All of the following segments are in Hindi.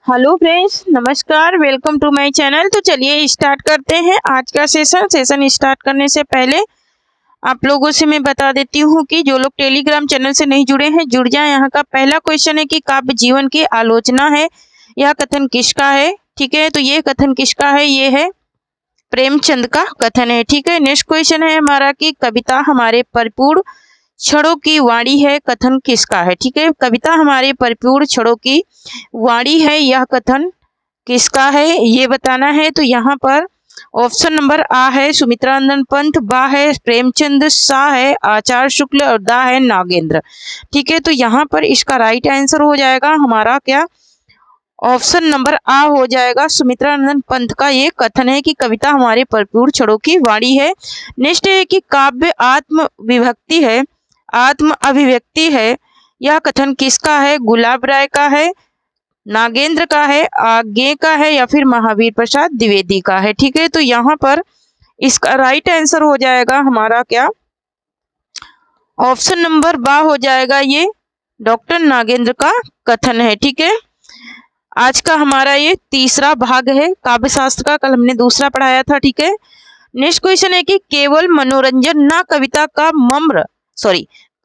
हेलो फ्रेंड्स, नमस्कार। Welcome to my channel. तो चलिए स्टार्ट करते हैं आज का सेशन स्टार्ट करने से पहले आप लोगों से मैं बता देती हूँ कि जो लोग टेलीग्राम चैनल से नहीं जुड़े हैं जुड़ जाएं। यहाँ का पहला क्वेश्चन है कि काव्य जीवन की आलोचना है, यह कथन किसका है। ठीक है, तो ये कथन किसका है, ये है प्रेमचंद का कथन है। ठीक है, नेक्स्ट क्वेश्चन है हमारा कि कविता हमारे परिपूर्ण क्षणों की वाणी है, कथन किसका है। ठीक है, कविता हमारे परिपूर्ण क्षणों की वाणी है, यह कथन किसका है ये बताना है। तो यहाँ पर ऑप्शन नंबर आ है सुमित्रानंद पंत, बा है प्रेमचंद, सा है आचार्य शुक्ल और दा है नागेंद्र। ठीक है, तो यहाँ पर इसका राइट आंसर हो जाएगा हमारा क्या, ऑप्शन नंबर आ हो जाएगा। सुमित्रानंद पंत का ये कथन है कि कविता हमारे परिपूर्ण क्षणों की वाणी है। नेक्स्ट है कि काव्य आत्म विभक्ति है, आत्म अभिव्यक्ति है, यह कथन किसका है। गुलाब राय का है, नागेंद्र का है, आज्ञे का है या फिर महावीर प्रसाद द्विवेदी का है। ठीक है, तो यहाँ पर इसका राइट आंसर हो जाएगा हमारा क्या, ऑप्शन नंबर बा हो जाएगा, ये डॉक्टर नागेंद्र का कथन है। ठीक है, आज का हमारा ये तीसरा भाग है काव्य शास्त्र का, कल हमने दूसरा पढ़ाया था। ठीक है, नेक्स्ट क्वेश्चन है कि केवल मनोरंजन ना कविता का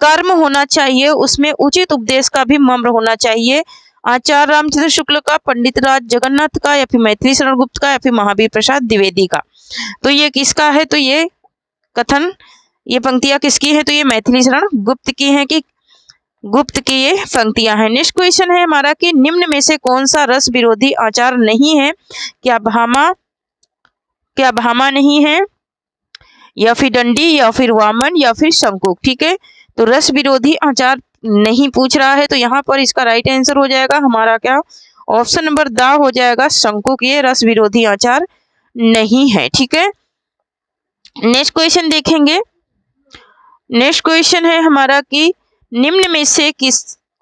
कर्म होना चाहिए, उसमें उचित उपदेश का भी मम्र होना चाहिए। आचार्य रामचंद्र शुक्ल का, पंडित राज जगन्नाथ का या फिर मैथिली शरण गुप्त का या फिर महावीर प्रसाद द्विवेदी का। तो ये किसका है, तो ये कथन, ये पंक्तियां किसकी है, तो ये मैथिली शरण गुप्त की है कि गुप्त की ये पंक्तियां हैं। नेक्स्ट क्वेश्चन है हमारा कि निम्न में से कौन सा रस विरोधी आचार नहीं है। क्या भामा नहीं है, या फिर दंडी, या फिर वामन, या फिर शंकुक। ठीक है, तो रस विरोधी आचार नहीं पूछ रहा है, तो यहाँ पर इसका राइट आंसर हो जाएगा हमारा क्या, ऑप्शन नंबर दा हो जाएगा, शंकुक ये रस विरोधी आचार नहीं है। ठीक है, नेक्स्ट क्वेश्चन देखेंगे। नेक्स्ट क्वेश्चन है हमारा कि निम्न में से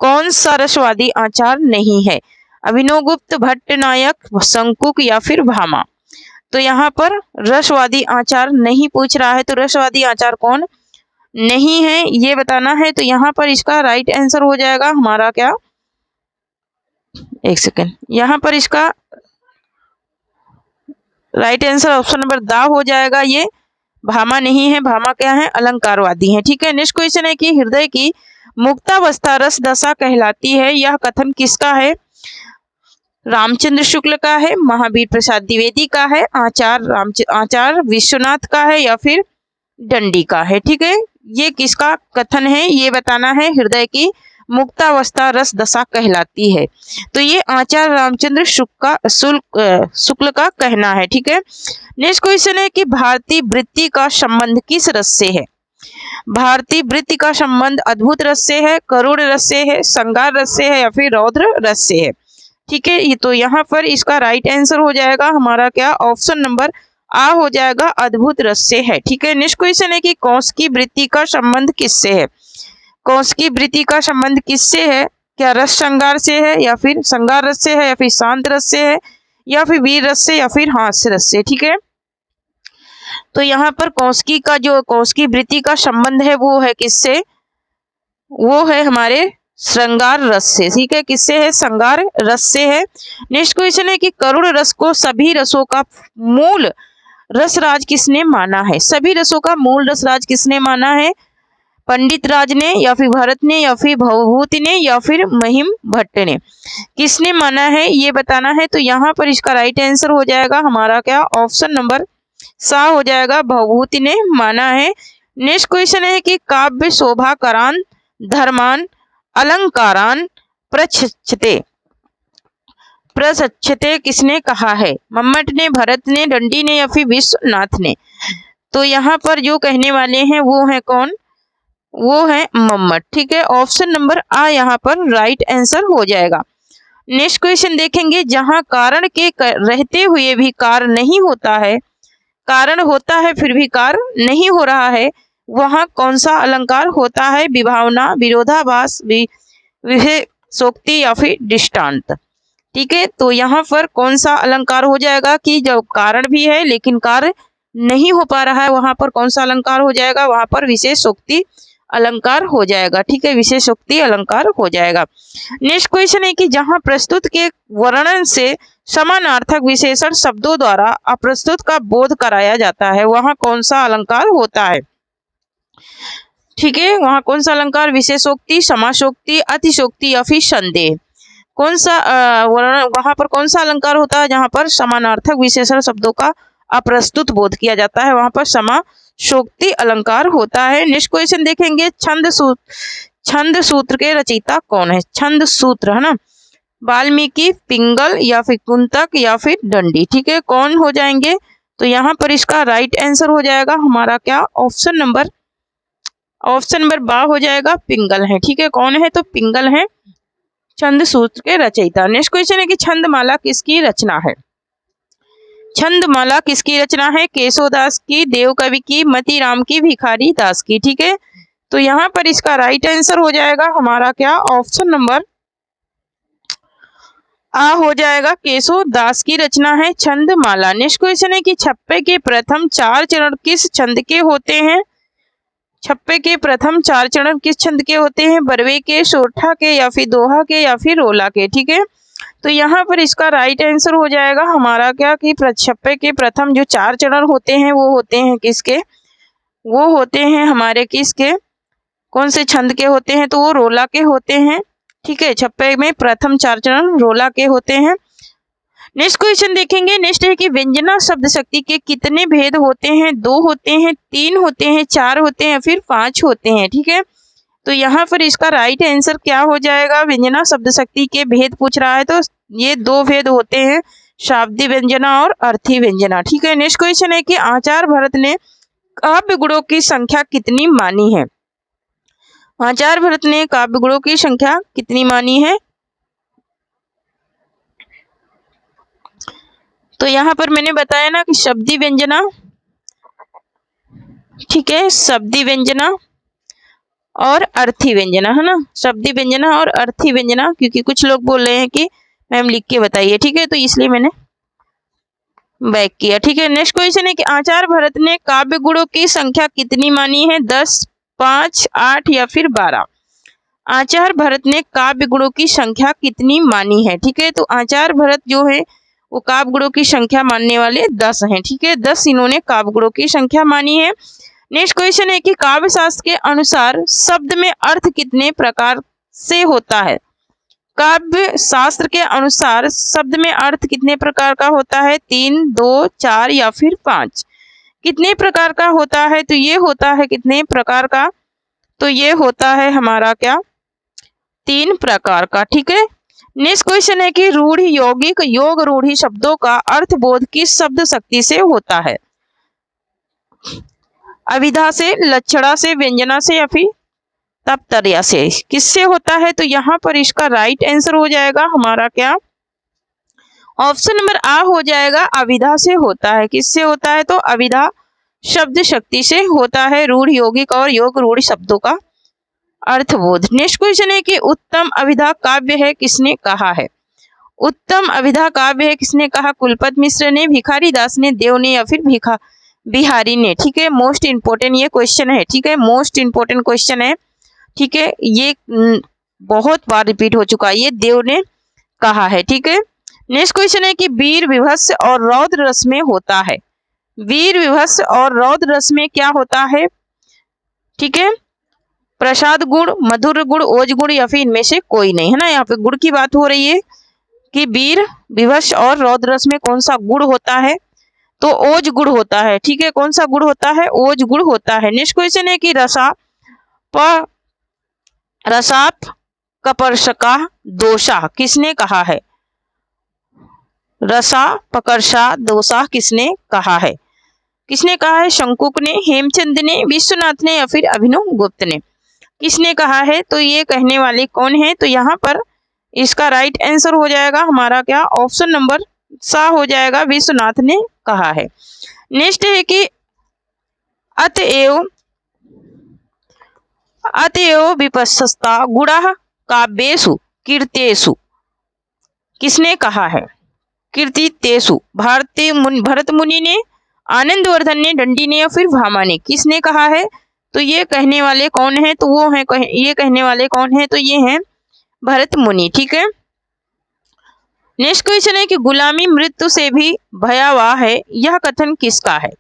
कौन सा रसवादी आचार नहीं है। अभिनव गुप्त, भट्ट नायक, शंकुक या फिर भामा। तो यहाँ पर रसवादी आचार नहीं पूछ रहा है, तो रसवादी आचार कौन नहीं है ये बताना है। तो यहाँ पर इसका राइट आंसर हो जाएगा हमारा क्या, एक सेकेंड, यहाँ पर इसका राइट आंसर ऑप्शन नंबर दा हो जाएगा, ये भामा नहीं है। भामा क्या है, अलंकारवादी है। ठीक है, नेक्स्ट क्वेश्चन है कि हृदय की मुक्तावस्था रस दशा कहलाती है, यह कथन किसका है। रामचंद्र शुक्ल का है, महावीर प्रसाद द्विवेदी का है, आचार्य विश्वनाथ का है या फिर दंडी का है। ठीक है, ये किसका कथन है ये बताना है। हृदय की मुक्तावस्था रस दशा कहलाती है, तो ये आचार्य रामचंद्र शुक्ल का कहना है। ठीक है, नेक्स्ट क्वेश्चन है कि भारतीय वृत्ति का संबंध किस रस से है। भारतीय वृत्ति का संबंध अद्भुत रस से है, करुण रस से है, श्रृंगार रस से है या फिर रौद्र रस से है। ठीक है, तो यहाँ पर इसका राइट आंसर हो जाएगा हमारा क्या, ऑप्शन नंबर आ हो जाएगा, अद्भुत रस से है। ठीक है, नेक्स्ट क्वेश्चन है कि कौशिकी वृत्ति का संबंध किससे है। कौशिकी वृत्ति का संबंध किससे है, क्या रस श्रृंगार से है या फिर श्रृंगार रस से है या फिर शांत रस से है या फिर वीर रस से या फिर हास्य रस से। ठीक है, तो यहाँ पर कौशिकी वृत्ति का संबंध है वो है किससे, वो है हमारे श्रृंगार रस से। ठीक है, किससे है, श्रृंगार रस से है। नेक्स्ट क्वेश्चन है कि करुण रस को सभी रसों का मूल रसराज किसने माना है। सभी रसों का मूल रसराज किसने माना है, पंडित राज ने या फिर भरत ने या फिर भवभूति ने या फिर महिम भट्ट ने, किसने माना है ये बताना है। तो यहाँ पर इसका राइट आंसर हो जाएगा हमारा क्या, ऑप्शन नंबर सा हो जाएगा, भवभूति ने माना है। नेक्स्ट क्वेश्चन है कि काव्य शोभा करान धर्मान अलंकारान प्रशच्छते किसने कहा है। मम्मट ने, भरत ने, दंडी ने या फिर विश्वनाथ ने। तो यहाँ पर जो कहने वाले हैं वो है कौन, वो है मम्मट। ठीक है, ऑप्शन नंबर आ यहाँ पर राइट आंसर हो जाएगा। नेक्स्ट क्वेश्चन देखेंगे, जहां कारण के रहते हुए भी कार्य नहीं होता है, कारण होता है फिर भी कार्य नहीं हो रहा है, वहां कौन सा अलंकार होता है। विभावना, विरोधाभास, विभेषोक्ति या फिर दृष्टांत। ठीक है, तो यहाँ पर कौन सा अलंकार हो जाएगा कि जब कारण भी है लेकिन कार्य नहीं हो पा रहा है, वहां पर कौन सा अलंकार हो जाएगा, वहां पर विशेषोक्ति अलंकार हो जाएगा। ठीक है, विशेषोक्ति अलंकार हो जाएगा। नेक्स्ट क्वेश्चन है कि जहां प्रस्तुत के वर्णन से समानार्थक विशेषण शब्दों द्वारा अप्रस्तुत का बोध कराया जाता है, वहां कौन सा अलंकार होता है? ठीक है, वहां कौन सा अलंकार? विशेषोक्ति, समासोक्ति, अतिशोक्ति या फिर संदेह? कौन सा वहां पर कौन सा अलंकार होता है जहां पर समानार्थक विशेषण शब्दों का अप्रस्तुत बोध किया जाता है? वहां पर समासोक्ति अलंकार होता है। नेक्स्ट क्वेश्चन देखेंगे, छंद सूत्र के रचयिता कौन है? छंद सूत्र है ना, वाल्मीकि, पिंगल या फिर कुंतक या फिर दंडी। ठीक है, कौन हो जाएंगे? तो यहाँ पर इसका राइट आंसर हो जाएगा हमारा क्या? ऑप्शन नंबर बा हो जाएगा, पिंगल है। ठीक है, कौन है? तो पिंगल है छंद सूत्र के रचयिता। नेक्स्ट क्वेश्चन है कि छंदमाला किसकी रचना है? छंदमाला किसकी रचना है? केशवदास की, देवकवि की, मतीराम की, भिखारी दास की। ठीक है, तो यहाँ पर इसका राइट आंसर हो जाएगा हमारा क्या? ऑप्शन नंबर आ हो जाएगा, केशवदास की रचना है छंदमाला। नेक्स्ट क्वेश्चन है कि छप्पे के प्रथम 4 चरण किस छंद के होते हैं? छप्पे के प्रथम 4 चरण किस छंद के होते हैं? बरवे के, सोरठा के या फिर दोहा के या फिर रोला के। ठीक है, तो यहाँ पर इसका राइट आंसर हो जाएगा हमारा क्या? कि छप्पे के प्रथम जो 4 चरण होते हैं वो होते हैं किसके? वो होते हैं हमारे किसके? कौन से छंद के होते हैं? तो वो रोला के होते हैं। ठीक है, छप्पे में प्रथम 4 चरण रोला के होते हैं। नेक्स्ट क्वेश्चन देखेंगे, नेक्स्ट है कि व्यंजना शब्द शक्ति के कितने भेद होते हैं? 2 होते हैं, 3 होते हैं, 4 होते हैं, फिर 5 होते हैं। ठीक है, तो यहाँ पर इसका राइट आंसर क्या हो जाएगा? व्यंजना शब्द शक्ति के भेद पूछ रहा है तो ये 2 भेद होते हैं, शाब्दिक व्यंजना और अर्थी व्यंजना। ठीक है, नेक्स्ट क्वेश्चन है कि आचार्य भरत ने काव्य गुणों की संख्या कितनी मानी है? आचार्य भरत ने काव्य गुणों की संख्या कितनी मानी है? तो यहाँ पर मैंने बताया ना कि शब्दी व्यंजना, ठीक है, शब्दी व्यंजना और अर्थी व्यंजना, है ना, शब्दी व्यंजना और अर्थी व्यंजना, क्योंकि कुछ लोग बोल रहे हैं कि मैम लिख के बताइए। ठीक है, तो इसलिए मैंने बैक किया। ठीक है, नेक्स्ट क्वेश्चन है कि आचार्य भरत ने काव्य गुणों की संख्या कितनी मानी है? 10, 5, 8 या फिर 12? आचार्य भरत ने काव्य गुणों की संख्या कितनी मानी है? ठीक है, तो आचार्य भरत जो है वो काव्य गुणों की संख्या मानने वाले 10 हैं। ठीक है, 10 इन्होंने काव्य गुणों की संख्या मानी है। नेक्स्ट क्वेश्चन है कि काव्य शास्त्र के अनुसार शब्द में अर्थ कितने प्रकार से होता है? काव्य शास्त्र के अनुसार शब्द में अर्थ कितने प्रकार का होता है? 3, 2, 4 या फिर 5? कितने प्रकार का होता है? तो ये होता है कितने प्रकार का? तो ये होता है हमारा क्या? 3 प्रकार का। ठीक है, नेक्स्ट क्वेश्चन है कि रूढ़ि, यौगिक, योग रूढ़ि शब्दों का अर्थबोध किस शब्द शक्ति से होता है? अविधा से, लक्षणा से, व्यंजना से या फिर तपतर्या से? किससे होता है? तो यहाँ पर इसका राइट आंसर हो जाएगा हमारा क्या? ऑप्शन नंबर आ हो जाएगा, अविधा से होता है। किससे होता है? तो अविधा शब्द शक्ति से होता है रूढ़, यौगिक और योग रूढ़ शब्दों का अर्थबोध। नेक्स्ट क्वेश्चन है कि उत्तम अभिधा काव्य है किसने कहा है? उत्तम अभिधा काव्य है किसने कहा? कुलपति मिश्र ने, भिखारी दास ने, देव ने या फिर बिहारी ने? ठीक है, मोस्ट इंपोर्टेंट ये क्वेश्चन है। ठीक है, मोस्ट इंपोर्टेंट क्वेश्चन है। ठीक है, ये बहुत बार रिपीट हो चुका है, ये देव ने कहा है। ठीक है, नेक्स्ट क्वेश्चन है कि वीर, विभत्स और रौद्र रस में होता है। वीर, विभत्स और रौद्र रस में क्या होता है? ठीक है, प्रसाद गुण, मधुर गुण, ओज गुण या फिर इनमें से कोई नहीं, है ना। यहाँ पे गुण की बात हो रही है कि वीर, विभत्स और रौद्र रस में कौन सा गुण होता है? तो ओज गुण होता है। ठीक है, कौन सा गुण होता है? ओज गुण होता है। नेक्स्ट क्वेश्चन है कि रसाप कपर्षका दोषा किसने कहा है? रसा पकर्षा दोषा किसने कहा है? किसने कहा है? शंकुक ने, हेमचंद ने, विश्वनाथ ने या फिर अभिनव गुप्त ने? किसने कहा है? तो ये कहने वाले कौन है? तो यहाँ पर इसका राइट आंसर हो जाएगा हमारा क्या? ऑप्शन नंबर सा हो जाएगा, विश्वनाथ ने कहा है। नेक्स्ट है कि अतएव विपस्सता गुणः काव्येषु कीर्तेषु किसने कहा है? कीर्तितेषु भरत मुनि ने, आनंदवर्धन ने, दंडी ने या फिर भामा ने? किसने कहा है? तो ये कहने वाले कौन है? तो वो है ये कहने वाले कौन है? तो ये हैं भरत मुनि। ठीक है। नेक्स्ट क्वेश्चन है कि गुलामी मृत्यु से भी भयावह है, यह कथन किसका है?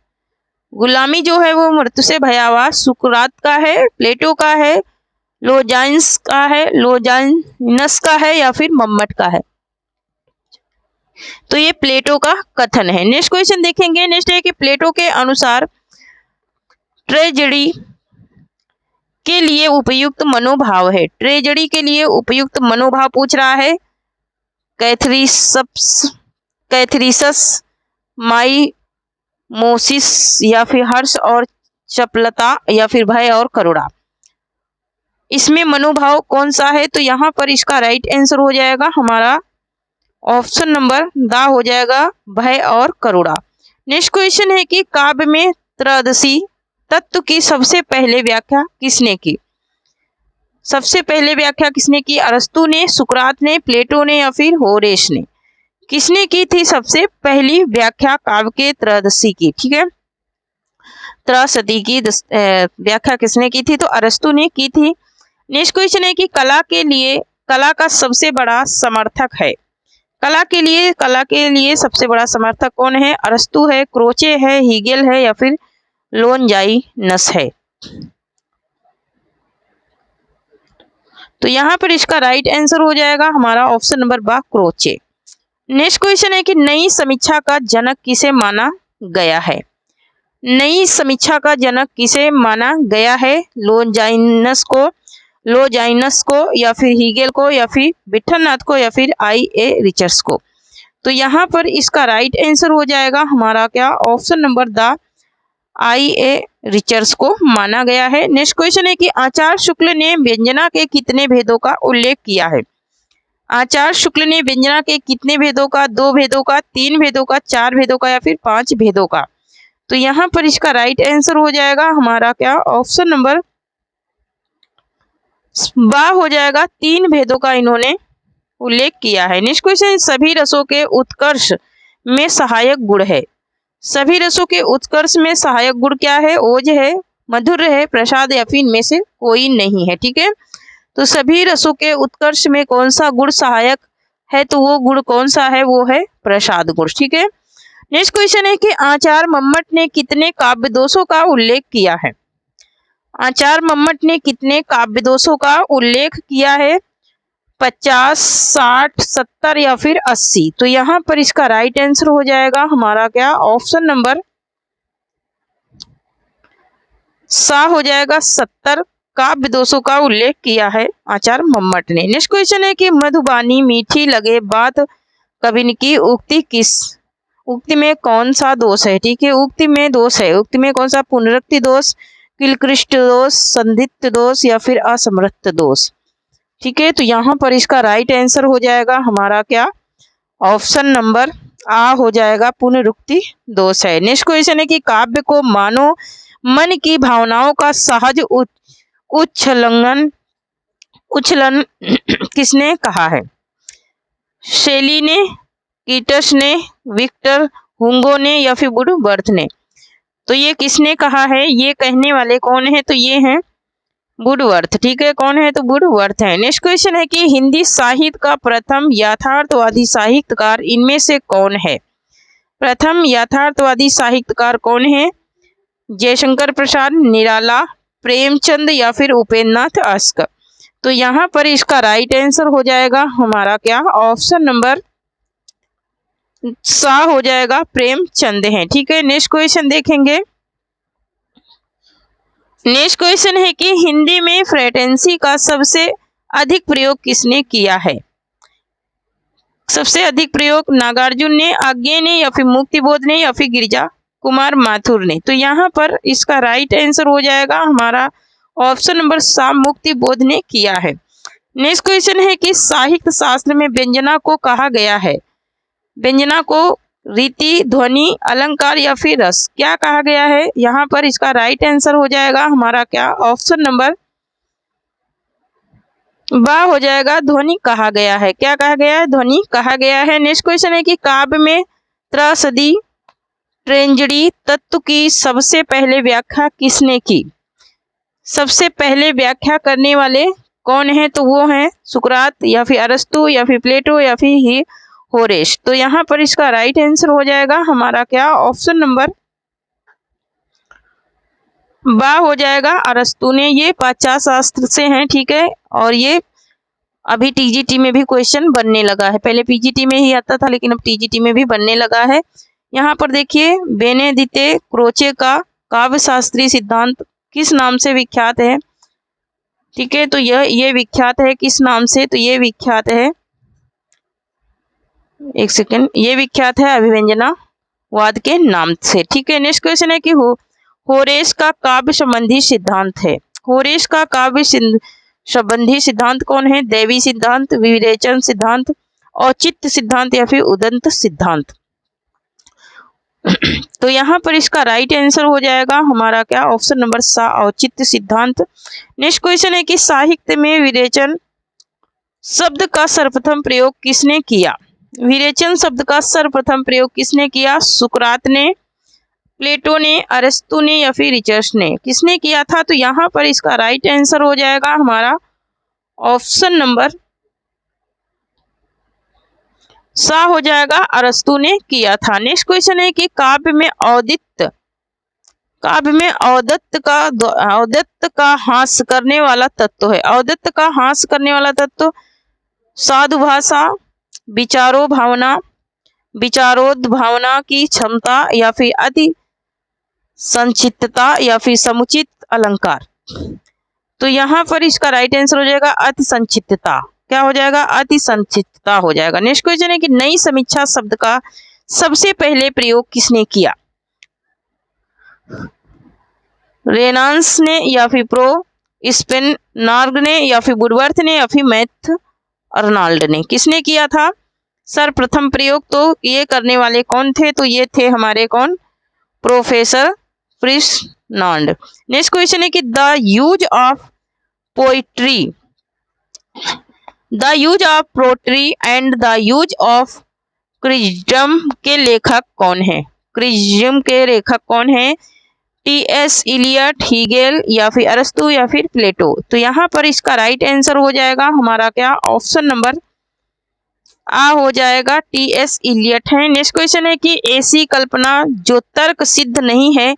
गुलामी जो है वो मृत्यु से भयावह सुकरात का है, प्लेटो का है, लोजाइनस का है, लोजाइनस का है या फिर मम्मट का है? तो ये प्लेटो का कथन है। नेक्स्ट क्वेश्चन देखेंगे। नेक्स्ट है कि प्लेटो के अनुसार ट्रेजेडी के लिए उपयुक्त मनोभाव है। ट्रेजेडी के लिए उपयुक्त मनोभाव पूछ रहा है। कैथरीसस, माइमोसिस या फिर हर्ष और चपलता या फिर भय और करुणा, इसमें मनोभाव कौन सा है? तो यहाँ पर इसका राइट आंसर हो जाएगा हमारा ऑप्शन नंबर दा हो जाएगा, भय और करुणा। नेक्स्ट क्वेश्चन है कि काव्य में त्रयोदशी तत्व की सबसे पहले व्याख्या किसने की? सबसे पहले व्याख्या किसने की? अरस्तु ने, सुकरात ने, प्लेटो ने या फिर होरेस ने? किसने की थी सबसे पहली व्याख्या काव्य के त्रयोदशी की? ठीक है, त्रयोदशी की व्याख्या किसने की थी? तो अरस्तु ने की थी। नेक्स्ट क्वेश्चन है कि कला के लिए कला का सबसे बड़ा समर्थक है। कला के लिए सबसे बड़ा समर्थक कौन है? अरस्तु है, क्रोचे है, हीगेल है या फिर लोनजाइनस है? तो यहाँ पर इसका राइट आंसर हो जाएगा हमारा ऑप्शन नंबर बा, क्रोचे। नेक्स्ट क्वेश्चन है कि नई समीक्षा का जनक किसे माना गया है? नई समीक्षा का जनक किसे माना गया है? लोजाइनस को या फिर हीगेल को या फिर विठलनाथ को या फिर I.A. रिचर्ड्स को? तो यहाँ पर इसका राइट आंसर हो जाएगा हमारा क्या, option number the I.A. Richards को माना गया है। नेक्स्ट क्वेश्चन है कि आचार्य शुक्ल ने व्यंजना के कितने भेदों का उल्लेख किया है? आचार्य शुक्ल ने व्यंजना के कितने भेदों का? 2 भेदों का, 3 भेदों का, 4 भेदों का या फिर 5 भेदों का? तो यहाँ पर इसका राइट आंसर हो जाएगा हमारा क्या, ऑप्शन नंबर बा हो जाएगा, 3 भेदों का इन्होंने उल्लेख किया है। नेक्स्ट क्वेश्चन, सभी रसों के उत्कर्ष में सहायक गुण है। सभी रसों के उत्कर्ष में सहायक गुण क्या है? ओज है, मधुर है, प्रसाद या फिर इनमें से कोई नहीं है। ठीक है, तो सभी रसों के उत्कर्ष में कौन सा गुण सहायक है? तो वो गुण कौन सा है? वो है प्रसाद गुण। ठीक है। नेक्स्ट क्वेश्चन है कि आचार्य मम्मट ने कितने काव्य दोषों का उल्लेख किया है? आचार्य मम्मट ने कितने काव्य दोषों का उल्लेख किया है? 50, 60, 70 या फिर 80? तो यहाँ पर इसका राइट आंसर हो जाएगा हमारा क्या, ऑप्शन नंबर सा हो जाएगा, 70 काव्य दोषों का उल्लेख किया है आचार्य मम्मट ने। नेक्स्ट क्वेश्चन है कि मधुबानी मीठी लगे बात कविन की उक्ति में कौन सा दोष है? ठीक है, उक्ति में दोष है। उक्ति में कौन सा? पुनरुक्ति दोष, किलकृष्ट दोष, संदिग्ध दोष या फिर असमर्थ दोष? ठीक है, तो यहाँ पर इसका राइट आंसर हो जाएगा हमारा क्या, ऑप्शन नंबर आ हो जाएगा, पुनरुक्ति दोष है। नेक्स्ट क्वेश्चन है कि काव्य को मानो मन की भावनाओं का सहज उच्छलन किसने कहा है? शेली ने, कीटस ने, विक्टर हुगो ने या फिर वुडवर्थ ने? तो ये किसने कहा है? ये कहने वाले कौन है? तो ये हैं वुडवर्थ। ठीक है, कौन है? तो वुडवर्थ है। नेक्स्ट क्वेश्चन है कि हिंदी साहित्य का प्रथम यथार्थवादी साहित्यकार इनमें से कौन है? प्रथम यथार्थवादी साहित्यकार कौन है? जयशंकर प्रसाद, निराला, प्रेमचंद या फिर उपेंद्रनाथ अस्क? तो यहाँ पर इसका राइट आंसर हो जाएगा हमारा क्या, ऑप्शन नंबर सा हो जाएगा, प्रेमचंद है। ठीक है, नेक्स्ट क्वेश्चन देखेंगे। नेक्स्ट क्वेश्चन है कि हिंदी में फ्रेटेंसी का सबसे अधिक प्रयोग किसने किया है? सबसे अधिक प्रयोग नागार्जुन ने, आज्ञे ने या फिर मुक्तिबोध ने या फिर गिरिजा कुमार माथुर ने? तो यहाँ पर इसका राइट आंसर हो जाएगा हमारा ऑप्शन नंबर सा, मुक्तिबोध ने किया है। नेक्स्ट क्वेश्चन है कि साहित्य शास्त्र में व्यंजना को कहा गया है? व्यंजना को रीति, ध्वनि, अलंकार या फिर रस, क्या कहा गया है? यहाँ पर इसका राइट आंसर हो जाएगा हमारा क्या, ऑप्शन नंबर बा हो जाएगा, ध्वनि कहा गया है। क्या कहा गया है? ध्वनि कहा गया है। नेक्स्ट क्वेश्चन है कि काव्य में त्रसदी ट्रेजेडी तत्व की सबसे पहले व्याख्या किसने की? सबसे पहले व्याख्या करने वाले कौन है? तो वो हैं सुकरात या फिर अरस्तु या फिर प्लेटो या फिर ही होरेस। तो यहाँ पर इसका राइट आंसर हो जाएगा हमारा क्या? ऑप्शन नंबर बा हो जाएगा। अरस्तु ने, ये पाश्चात्य शास्त्र से हैं, ठीक है, और ये अभी टीजीटी में भी क्वेश्चन बनने लगा है। पहले पीजीटी में ही आता था लेकिन अब टीजीटी में भी बनने लगा है। यहाँ पर देखिए, बेनेदिते क्रोचे का काव्य शास्त्रीय सिद्धांत किस नाम से विख्यात है? ठीक है, तो ये विख्यात है किस नाम से? तो ये विख्यात है, एक सेकेंड, ये विख्यात है अभिव्यंजनावाद के नाम से। ठीक है, नेक्स्ट क्वेश्चन है कि होरेस का काव्य संबंधी सिद्धांत है। होरेस का काव्य संबंधी सिद्धांत कौन है? दैवी सिद्धांत, विवेचन सिद्धांत, औचित्य सिद्धांत या फिर उदंत सिद्धांत। तो यहाँ पर इसका राइट आंसर हो जाएगा हमारा क्या? ऑप्शन नंबर सा, औचित्य सिद्धांत। नेक्स्ट क्वेश्चन है कि साहित्य में विरेचन शब्द का सर्वप्रथम प्रयोग किसने किया? विरेचन शब्द का सर्वप्रथम प्रयोग किसने किया? सुकरात ने, प्लेटो ने, अरस्तु ने या फिर रिचर्ड ने? किसने किया था? तो यहाँ पर इसका राइट आंसर हो जाएगा हमारा ऑप्शन नंबर सा हो जाएगा, अरस्तु ने किया था। नेक्स्ट क्वेश्चन है कि काव्य में औदित्य का हास्य करने वाला तत्व है। औदित्य का हास्य करने वाला तत्व साधु भाषा, विचारोद्भावना की क्षमता या फिर अति संचितता या फिर समुचित अलंकार। तो यहाँ पर इसका राइट आंसर हो जाएगा अति संचितता। क्या हो जाएगा? अति संचितता हो जाएगा। नेक्स्ट क्वेश्चन है कि नई समीक्षा शब्द का सबसे पहले प्रयोग किसने किया? रेनाल्ड्स ने या फिर प्रो स्पेनबर्ग ने या फिर वुडवर्थ ने या फिर मैथ अर्नाल्ड ने? किसने किया था सर्वप्रथम प्रयोग? तो ये करने वाले कौन थे? तो ये थे हमारे कौन? प्रोफेसर फ्रिशनांड। नेक्स्ट क्वेश्चन है कि the use of poetry and the use of criticism के लेखक कौन है? क्रिज्म के लेखक कौन है? टी.एस. इलियट, हीगेल या फिर अरस्तु या फिर प्लेटो? तो यहाँ पर इसका राइट आंसर हो जाएगा हमारा क्या? ऑप्शन नंबर आ हो जाएगा, टी.एस. इलियट है। नेक्स्ट क्वेश्चन है कि ऐसी कल्पना जो तर्क सिद्ध नहीं है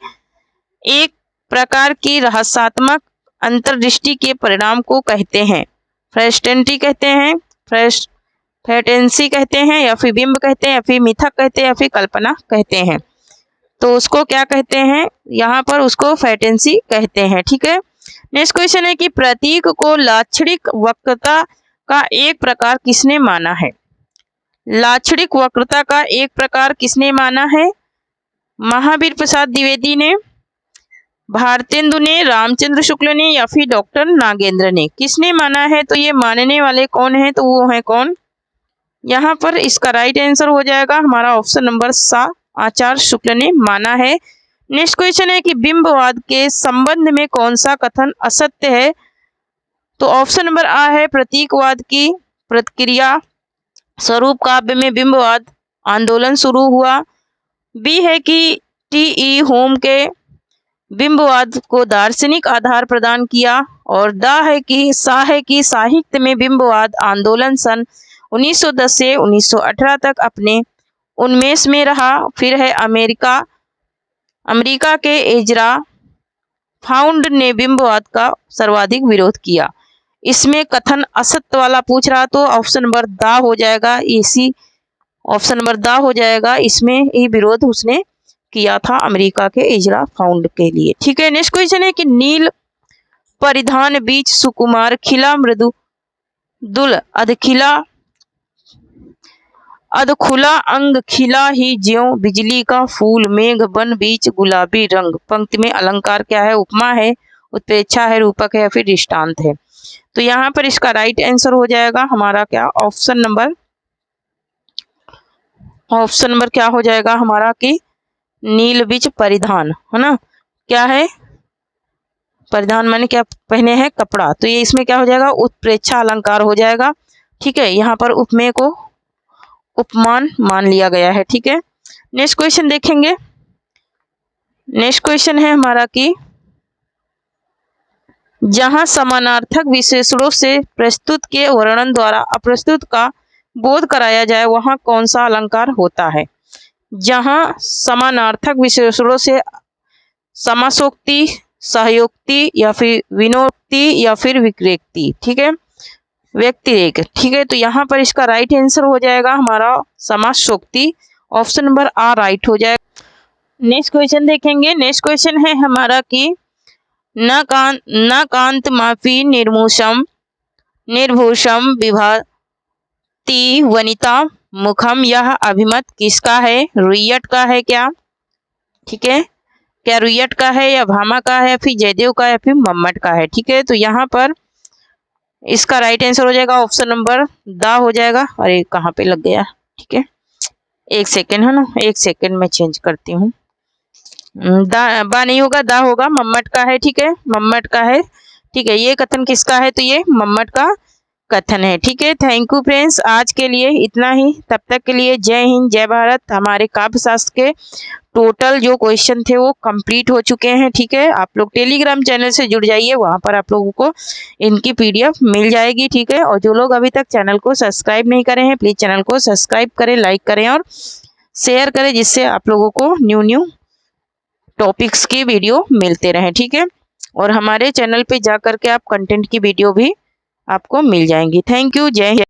एक प्रकार की रहस्यात्मक अंतर्दृष्टि के परिणाम को कहते हैं? फ्रेस्टेंटी कहते हैं, फ्रेटेंसी कहते हैं या फिर बिंब कहते हैं या फिर मिथक कहते हैं या फिर कल्पना कहते हैं? तो उसको क्या कहते हैं? यहाँ पर उसको फ्रेटेंसी कहते हैं। ठीक है, नेक्स्ट क्वेश्चन है कि प्रतीक को लाक्षणिक वक्रता का एक प्रकार किसने माना है? लाक्षणिक वक्रता का एक प्रकार किसने माना है? महावीर प्रसाद द्विवेदी ने, भारतेंदु ने, रामचंद्र शुक्ल ने या फिर डॉक्टर नागेंद्र ने? किसने माना है? तो ये मानने वाले कौन है? तो वो है कौन? यहाँ पर इसका राइट आंसर हो जाएगा हमारा ऑप्शन नंबर सा, आचार्य शुक्ल ने माना है। नेक्स्ट क्वेश्चन है कि बिंबवाद के संबंध में कौन सा कथन असत्य है? तो ऑप्शन नंबर आ है, प्रतीकवाद की प्रतिक्रिया स्वरूप काव्य में बिंबवाद आंदोलन शुरू हुआ। बी है कि टी.ई. होम के बिंबवाद को दार्शनिक आधार प्रदान किया। और सा है कि साहित्य में बिंबवाद आंदोलन सन 1910 से 1918 तक अपने उन्मेष में रहा। फिर है अमेरिका के एजरा फाउंड ने बिंबवाद का सर्वाधिक विरोध किया। इसमें कथन असत्य वाला पूछ रहा तो ऑप्शन नंबर दा हो जाएगा, इसी ऑप्शन नंबर दा हो जाएगा। इसमें ही विरोध उसने किया था अमेरिका के एजरा फाउंड के लिए। ठीक है, नेक्स्ट क्वेश्चन है कि नील परिधान बीच सुकुमार खिला मृदु दुल अधखुला अंग खिला ही ज्यों बिजली का फूल मेघ बन बीच गुलाबी रंग। पंक्ति में अलंकार क्या है? उपमा है, उत्प्रेक्षा है, रूपक है या फिर दृष्टांत है? तो यहाँ पर इसका राइट आंसर हो जाएगा हमारा क्या? ऑप्शन नंबर क्या हो जाएगा हमारा कि नील बीच परिधान, है ना? क्या है परिधान? मैंने क्या पहने हैं? कपड़ा। तो ये इसमें क्या हो जाएगा? उत्प्रेक्षा अलंकार हो जाएगा। ठीक है, यहाँ पर उपमेय को उपमान मान लिया गया है। ठीक है, नेक्स्ट क्वेश्चन देखेंगे। नेक्स्ट क्वेश्चन है हमारा कि जहाँ समानार्थक विशेषणों से प्रस्तुत के वर्णन द्वारा अप्रस्तुत का बोध कराया जाए वहाँ कौन सा अलंकार होता है। जहाँ समानार्थक विशेषणों से समासोक्ति, सहयोक्ति या फिर विनोक्ति या फिर विक्रेक्ति, ठीक है, व्यक्तिरेक, ठीक है। तो यहाँ पर इसका राइट आंसर हो जाएगा हमारा समासोक्ति, ऑप्शन नंबर आ राइट हो जाएगा। नेक्स्ट क्वेश्चन देखेंगे। नेक्स्ट क्वेश्चन है हमारा कि न कांत माफी निर्मूषम निर्भूषम विभाति वनिता मुखम, यह अभिमत किसका है? रुइयट का है क्या? ठीक है, क्या रुइयट का है या भामा का है, फिर जयदेव का या फिर मम्मट का है? ठीक है, तो यहाँ पर इसका राइट आंसर हो जाएगा ऑप्शन नंबर दा हो जाएगा। अरे कहाँ पे लग गया, ठीक है, एक सेकेंड है ना, एक सेकेंड में चेंज करती हूँ। बा नहीं होगा, दा होगा, मम्मट का है, ठीक है, मम्मट का है, ठीक है। ये कथन किसका है? तो ये मम्मट का कथन है, ठीक है। थैंक यू फ्रेंड्स, आज के लिए इतना ही। तब तक के लिए जय हिंद, जय भारत। हमारे काव्य शास्त्र के टोटल जो क्वेश्चन थे वो कंप्लीट हो चुके हैं, ठीक है। आप लोग टेलीग्राम चैनल से जुड़ जाइए, वहां पर आप लोगों को इनकी PDF मिल जाएगी, ठीक है। और जो लोग अभी तक चैनल को सब्सक्राइब नहीं करे हैं, प्लीज चैनल को सब्सक्राइब करें, लाइक करें और शेयर करें, जिससे आप लोगों को न्यू टॉपिक्स की वीडियो मिलते रहे, ठीक है। और हमारे चैनल पे जा करके आप कंटेंट की वीडियो भी आपको मिल जाएंगी। थैंक यू, जय हिंद।